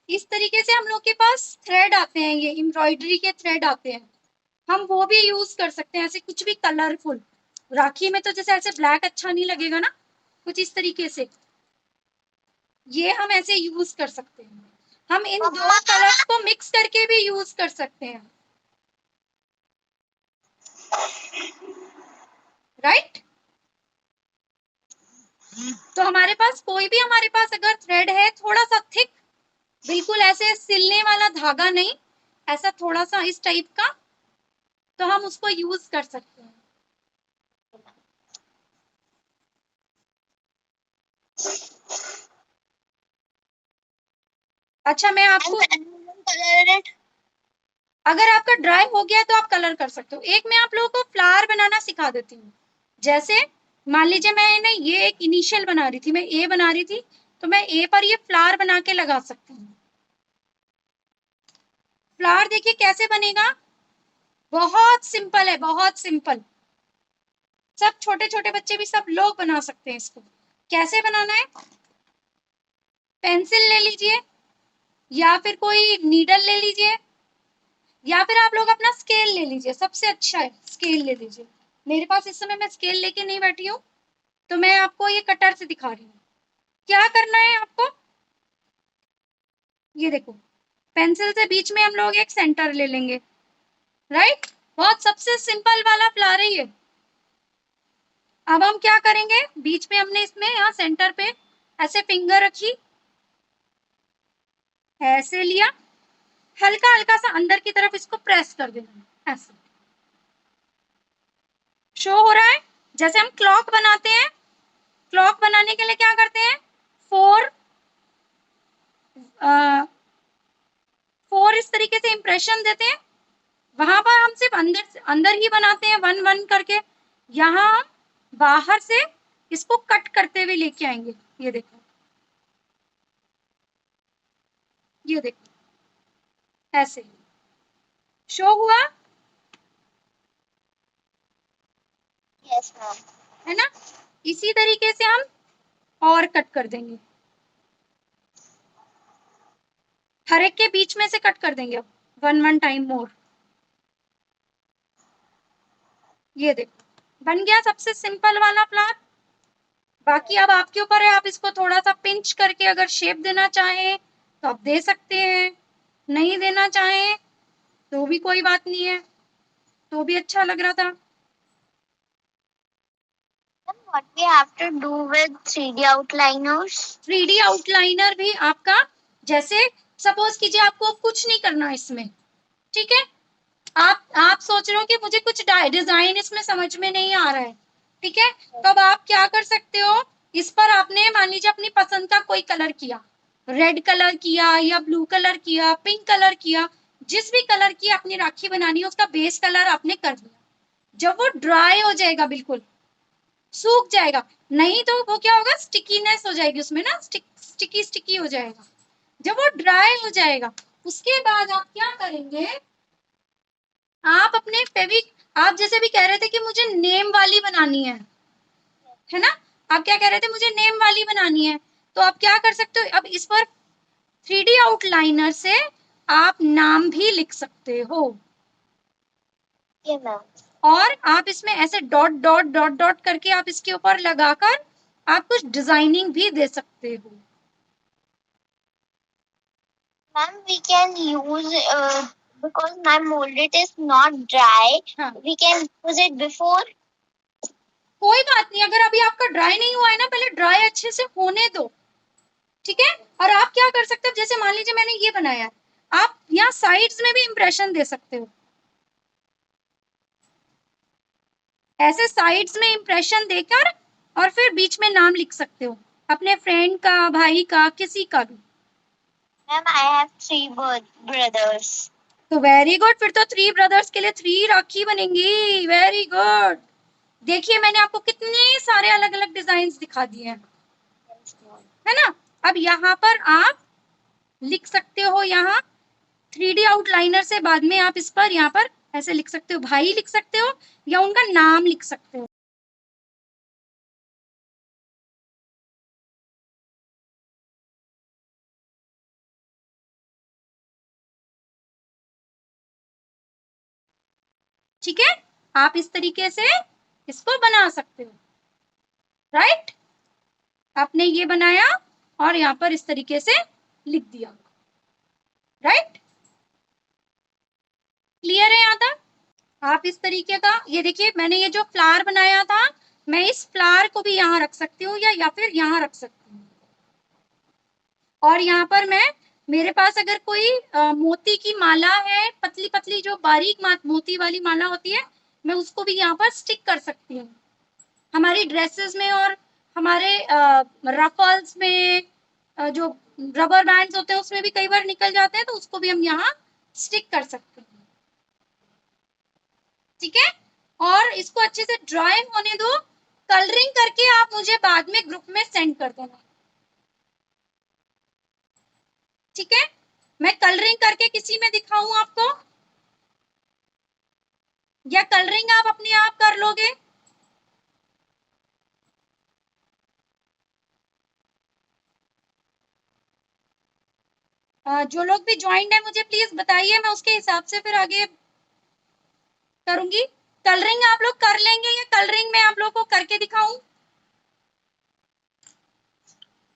इस तरीके से हम लोग के पास थ्रेड आते हैं, ये एम्ब्रॉयडरी के थ्रेड आते हैं, हम वो भी यूज कर सकते हैं, ऐसे कुछ भी कलरफुल। राखी में तो जैसे ऐसे ब्लैक अच्छा नहीं लगेगा ना, कुछ इस तरीके से ये हम ऐसे यूज कर सकते हैं। हम इन दो कलर्स को मिक्स करके भी यूज कर सकते हैं, राइट। तो हमारे पास कोई भी, हमारे पास अगर थ्रेड है थोड़ा सा थिक, बिल्कुल ऐसे सिलने वाला धागा नहीं, ऐसा थोड़ा सा इस टाइप का, तो हम उसको यूज कर सकते हैं। अच्छा मैं आपको, अगर आपका ड्राई हो गया तो आप कलर कर सकते हो। एक मैं आप लोगों को फ्लावर बनाना सिखा देती हूँ। जैसे मान लीजिए मैंने ये एक इनिशियल बना रही थी, मैं ए बना रही थी, तो मैं ए पर ये फ्लावर बना के लगा सकती हूँ। फ्लावर देखिए कैसे बनेगा, बहुत सिंपल है, बहुत सिंपल, सब छोटे छोटे बच्चे भी, सब लोग बना सकते हैं इसको। कैसे बनाना है, पेंसिल ले लीजिए या फिर कोई नीडल ले लीजिए, या फिर आप लोग अपना स्केल ले लीजिए, सबसे अच्छा है स्केल ले लीजिए। मेरे पास इस समय मैं स्केल लेके नहीं बैठी हूँ, तो मैं आपको ये कटर से दिखा रही हूँ। क्या करना है आपको, ये देखो पेंसिल से बीच में हम लोग एक सेंटर ले लेंगे, राइट। बहुत सबसे सिंपल वाला फ्लावर है ये। अब हम क्या करेंगे, बीच में हमने इसमें यहाँ सेंटर पे ऐसे फिंगर रखी, ऐसे लिया, हल्का हल्का सा अंदर की तरफ इसको प्रेस कर देना, ऐसे शो हो रहा है। जैसे हम क्लॉक बनाते हैं, क्लॉक बनाने के लिए क्या करते हैं, फोर फोर इस तरीके से इंप्रेशन देते हैं, वहां पर हम सिर्फ अंदर अंदर ही बनाते हैं 1 1 करके, यहाँ हम बाहर से इसको कट करते हुए लेके आएंगे। ये देखो, ये देखो, ऐसे शो हुआ Yes, ma'am. है ना। इसी तरीके से हम और कट कर देंगे, हर एक के बीच में से कट कर देंगे अब 1 1 टाइम मोर। ये देखो बन गया सबसे सिंपल वाला फ्लावर। बाकी अब आपके ऊपर है, आप इसको थोड़ा सा पिंच करके अगर शेप देना चाहें तो आप दे सकते हैं, नहीं देना चाहें तो भी कोई बात नहीं है, तो भी अच्छा लग रहा था। What we have to do with 3D outliners? 3D outliner भी आपका, जैसे सपोज कीजिए आपको कुछ नहीं करना इसमें, ठीक है, आप सोच रहे हो कि मुझे कुछ डिजाइन इसमें समझ में नहीं आ रहा है, ठीक है, तो अब आप क्या कर सकते हो, इस पर आपने मान लीजिए अपनी पसंद का कोई कलर किया, रेड कलर किया या ब्लू कलर किया, पिंक कलर किया, जिस भी कलर की अपनी राखी बनानी है उसका बेस कलर आपने कर दिया। जब वो ड्राई हो जाएगा, बिल्कुल सूख जाएगा, नहीं तो वो क्या होगा, स्टिकीनेस हो जाएगी उसमें ना, स्टिकी स्टिकी हो जाएगा। जब वो ड्राई हो जाएगा उसके बाद आप क्या करेंगे, आप अपने फेविक, आप जैसे भी कह रहे थे कि मुझे नेम वाली बनानी है ना, आप क्या कह रहे थे, मुझे नेम वाली बनानी है, तो आप क्या कर सकते हो, अब इस पर 3D आउटलाइनर से आप नाम भी लिख सकते हो। Yeah, ma'am. और आप इसमें ऐसे डॉट डॉट डॉट डॉट करके आप इसके ऊपर लगाकर आप कुछ डिजाइनिंग भी दे सकते हो। Ma'am, we can use because my molded is not dry. हाँ, We can use it before. कोई बात नहीं, अगर अभी आपका ड्राई नहीं हुआ है ना, पहले ड्राई अच्छे से होने दो, ठीक है। और आप क्या कर सकते हो, जैसे मान लीजिए मैंने ये बनाया है, आप यहाँ साइड्स में भी इंप्रेशन दे सकते हो, ऐसे साइड्स में इंप्रेशन देकर और फिर बीच में नाम लिख सकते हो, अपने फ्रेंड का, भाई का, किसी का भी। Ma'am, I have 3 brothers. तो वेरी गुड, फिर तो 3 ब्रदर्स के लिए 3 राखी बनेंगी, वेरी गुड। देखिए मैंने आपको कितने सारे अलग अलग डिजाइन दिखा दिए हैं, है ना। अब यहाँ पर आप लिख सकते हो, यहाँ 3D आउटलाइनर से बाद में आप इस पर यहाँ पर ऐसे लिख सकते हो, भाई लिख सकते हो या उनका नाम लिख सकते हो। ठीक है, आप इस तरीके से इसको बना सकते हो, राइट। आपने ये बनाया और यहाँ पर इस तरीके से लिख दिया, राइट। क्लियर है यहाँ तक। आप इस तरीके का, ये देखिए मैंने ये जो फ्लावर बनाया था, मैं इस फ्लावर को भी यहाँ रख सकती हूँ या फिर यहाँ रख सकती हूँ। और यहाँ पर मैं, मेरे पास अगर कोई मोती की माला है, पतली पतली जो बारीक मोती वाली माला होती है, मैं उसको भी यहाँ पर स्टिक कर सकती हूँ हमारी ड्रेसेस में, और हमारे रफल्स में जो रबर बैंड्स होते हैं उसमें भी कई बार निकल जाते हैं, तो उसको भी हम यहाँ स्टिक कर सकते हैं, ठीक है। और इसको अच्छे से ड्राई होने दो, कलरिंग करके आप मुझे बाद में ग्रुप में सेंड कर देना, ठीक है। मैं कलरिंग करके किसी में दिखाऊं आपको, या कलरिंग आप अपने आप कर लोगे। जो लोग भी ज्वाइंट है मुझे प्लीज बताइए, मैं उसके हिसाब से फिर आगे करूंगी। कलरिंग आप लोग कर लेंगे या कलरिंग में आप लोग को करके दिखाऊं।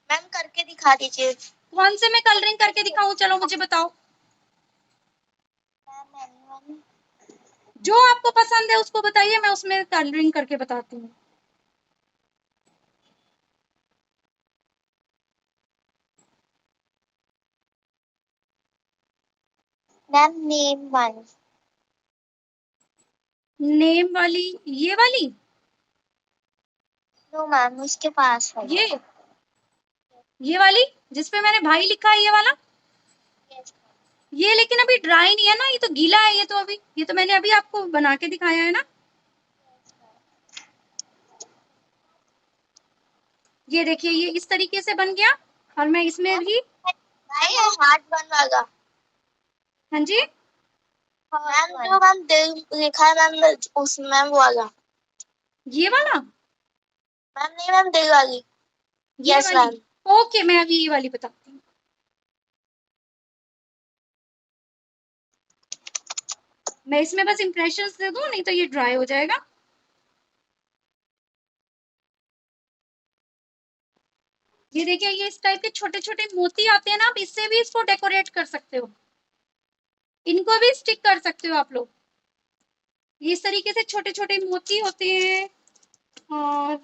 मैम करके दिखा दीजिए। कौन से में कलरिंग करके दिखाऊं, चलो मुझे बताओ। जो आपको पसंद है उसको बताइए, मैं उसमें कलरिंग करके बताती हूँ। Ma'am name one. नेम वाली, ये वाली, नो मैम उसके पास है। ये वाली जिसपे मैंने भाई लिखा है, ये वाला, Yes. ये लेकिन अभी ड्राई नहीं है ना, ये तो गीला है। ये तो मैंने अभी आपको बना के दिखाया है ना। ये देखिए, ये इस तरीके से बन गया। और मैं इसमें भी हार्ट बनवागा। हाँ जी मैम जो मैम दिल लिखा है मैम उसमें वो वाला। ये वाला, मैम नहीं मैम दिल वाली। ये यस वाली। मैम। ओके, मैं अभी ये वाली बताती हूँ। मैं इसमें बस इम्प्रेशंस दे दूं, नहीं तो ये ड्राई हो जाएगा। ये देखिए, ये इस टाइप के छोटे छोटे मोती आते हैं ना, आप इससे भी इसको डेकोरेट कर सकते हो। इनको भी स्टिक कर सकते हो आप लोग। ये इस तरीके से छोटे छोटे मोती होते हैं। और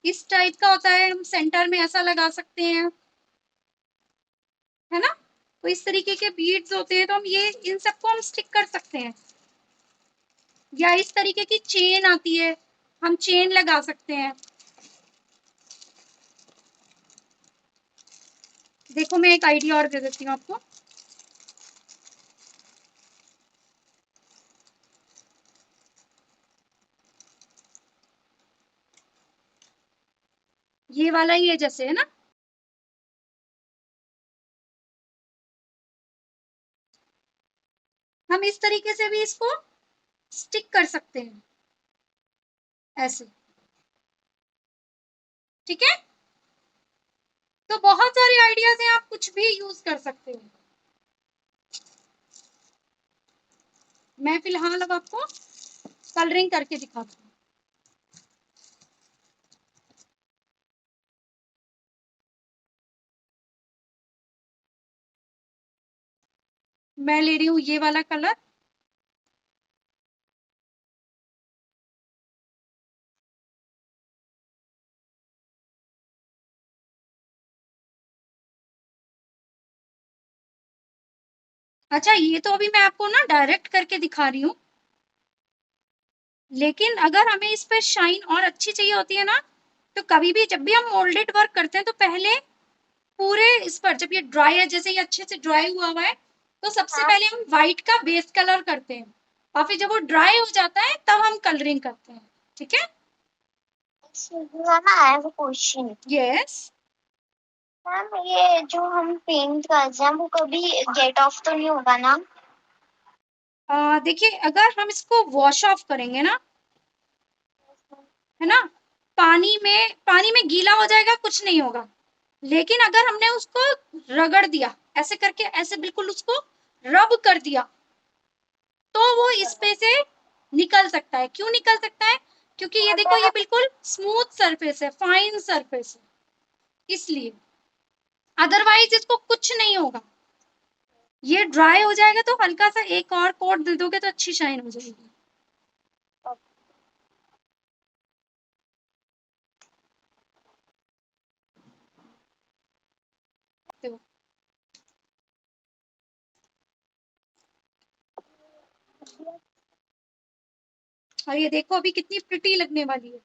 इस टाइप का होता है, हम सेंटर में ऐसा लगा सकते हैं, है ना। तो इस तरीके के बीड्स होते हैं, तो हम ये इन सबको हम स्टिक कर सकते हैं। या इस तरीके की चेन आती है, हम चेन लगा सकते हैं। देखो, मैं एक आइडिया और दे देती हूँ आपको। ये वाला ही है जैसे, है ना। हम इस तरीके से भी इसको स्टिक कर सकते हैं, ऐसे। ठीक है, तो बहुत सारे आइडियाज हैं, आप कुछ भी यूज कर सकते हो। मैं फिलहाल अब आपको कलरिंग करके दिखाती हूँ। मैं ले रही हूँ ये वाला कलर। अच्छा, ये तो अभी मैं आपको ना डायरेक्ट करके दिखा रही हूँ, लेकिन अगर हमें इस पे शाइन और अच्छी चाहिए होती है ना, तो कभी भी जब भी हम मोल्डेड वर्क करते हैं, तो पहले पूरे इस पर, जब ये ड्राई है, जैसे ये अच्छे से ड्राई हुआ हुआ है, तो सबसे पहले हम व्हाइट का बेस कलर करते हैं, और फिर जब वो ड्राई हो जाता है तब हम कलरिंग करते हैं। ठीक है। Ma'am I have a question. Yes. Ma'am ये जो हम पेंट करते हैं वो कभी गेट ऑफ तो नहीं होगा ना? देखिए, अगर हम इसको वॉश ऑफ करेंगे ना, है ना, पानी में गीला हो जाएगा, कुछ नहीं होगा। लेकिन अगर हमने उसको रगड़ दिया, ऐसे करके, ऐसे बिल्कुल उसको रब कर दिया, तो वो इस पे से निकल सकता है। क्यों निकल सकता है? क्योंकि ये देखो, ये बिल्कुल स्मूथ सरफेस है, फाइन सरफेस है, इसलिए। अदरवाइज इसको कुछ नहीं होगा। ये ड्राई हो जाएगा, तो हल्का सा एक और कोट दे दोगे तो अच्छी शाइन हो जाएगी। तो और ये देखो, अभी कितनी प्रिटी लगने वाली है।